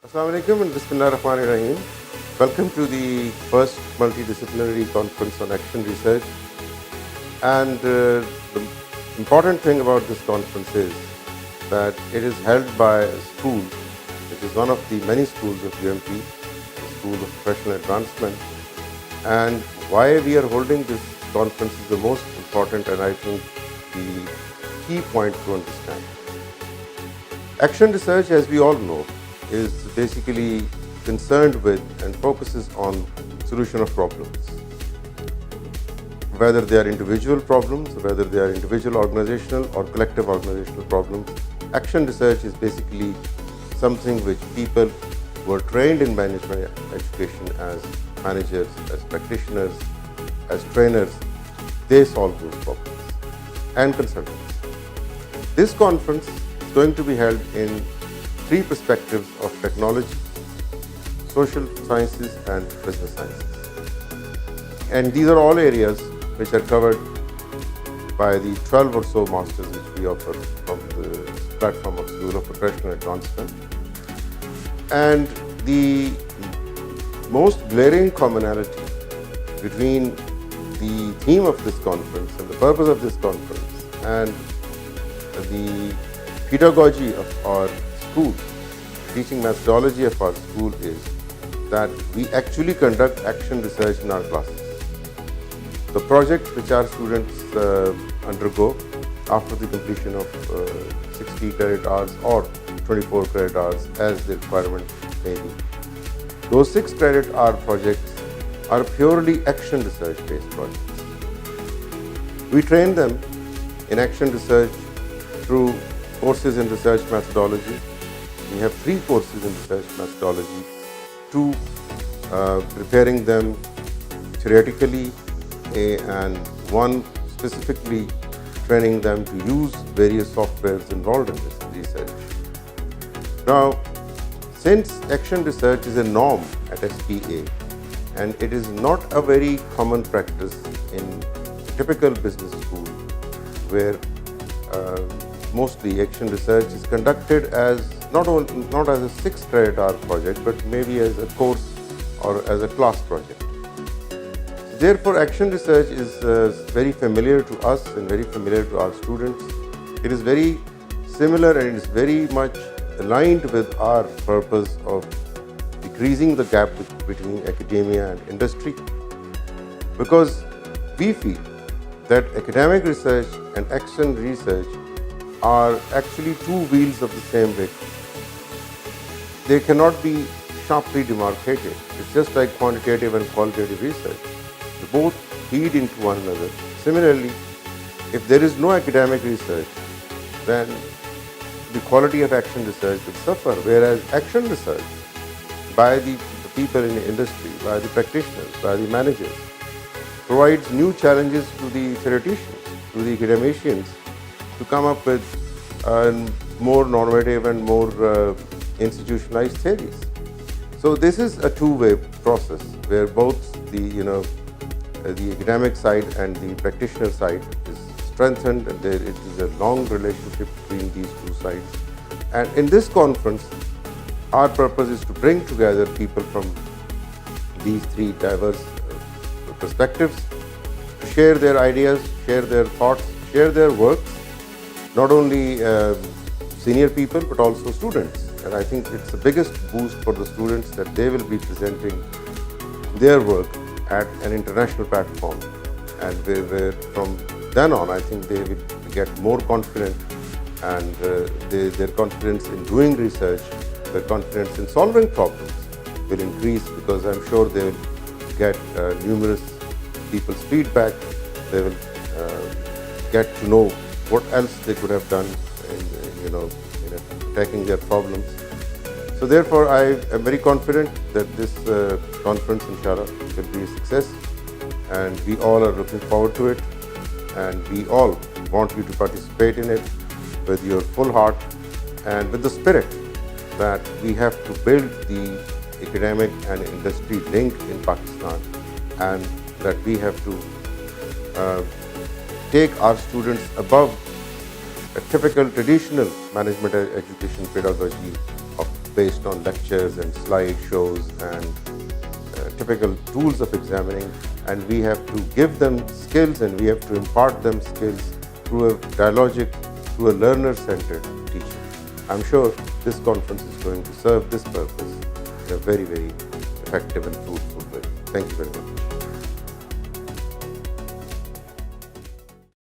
Assalamu alaikum and Bismillah ar-Rahman ar-Rahim. Welcome to the first multidisciplinary conference on action research. And the important thing about this conference is that it is held by a school, which is one of the many schools of UMP, the School of Professional Advancement. And why we are holding this conference is the most important and I think the key point to understand. Action research, as we all know, is basically concerned with and focuses on solution of problems. Whether they are individual problems, whether they are individual organizational or collective organizational problems, action research is basically something which people who are trained in management education as managers, as practitioners, as trainers, they solve those problems and consultants. This conference is going to be held in three perspectives of technology, social sciences and business sciences. And these are all areas which are covered by the 12 or so masters which we offer from the platform of School of Professional Advancement. And the most glaring commonality between the theme of this conference and the purpose of this conference and the pedagogy of our school, teaching methodology of our school is that we actually conduct action research in our classes. The projects which our students undergo after the completion of 60 credit hours or 24 credit hours as the requirement may be. Those 6 credit hour projects are purely action research based projects. We train them in action research through courses in research methodology. We have 3 courses in research methodology, 2 preparing them theoretically and 1 specifically training them to use various softwares involved in this research. Now, since action research is a norm at SPA and it is not a very common practice in typical business school where mostly action research is conducted as not as a 6 credit hour project but maybe as a course or as a class project. Therefore, action research is very familiar to us and very familiar to our students. It is very similar and it is very much aligned with our purpose of decreasing the gap between academia and industry, because we feel that academic research and action research are actually 2 wheels of the same vehicle. They cannot be sharply demarcated. It's just like quantitative and qualitative research. They both feed into one another. Similarly, if there is no academic research, then the quality of action research will suffer, whereas action research by the people in the industry, by the practitioners, by the managers, provides new challenges to the theoreticians, to the academicians, to come up with more normative and more institutionalized theories. So this is a 2-way process where both the academic side and the practitioner side is strengthened, and it is a long relationship between these 2 sides. And in this conference, our purpose is to bring together people from these 3 diverse perspectives, to share their ideas, share their thoughts, share their works, not only senior people but also students. And I think it's the biggest boost for the students that they will be presenting their work at an international platform, and where from then on I think they will get more confident, and their confidence in doing research, their confidence in solving problems will increase, because I'm sure they will get numerous people's feedback. They will get to know what else they could have done in attacking their problems. So therefore, I am very confident that this conference, inshallah, will be a success, and we all are looking forward to it, and we all want you to participate in it with your full heart and with the spirit that we have to build the academic and industry link in Pakistan, and that we have to take our students above a typical traditional management education pedagogy of based on lectures and slide shows and typical tools of examining, and we have to give them skills and we have to impart them skills through a dialogic, through a learner-centered teaching. I'm sure this conference is going to serve this purpose in a very, very effective and fruitful way. Thank you very much.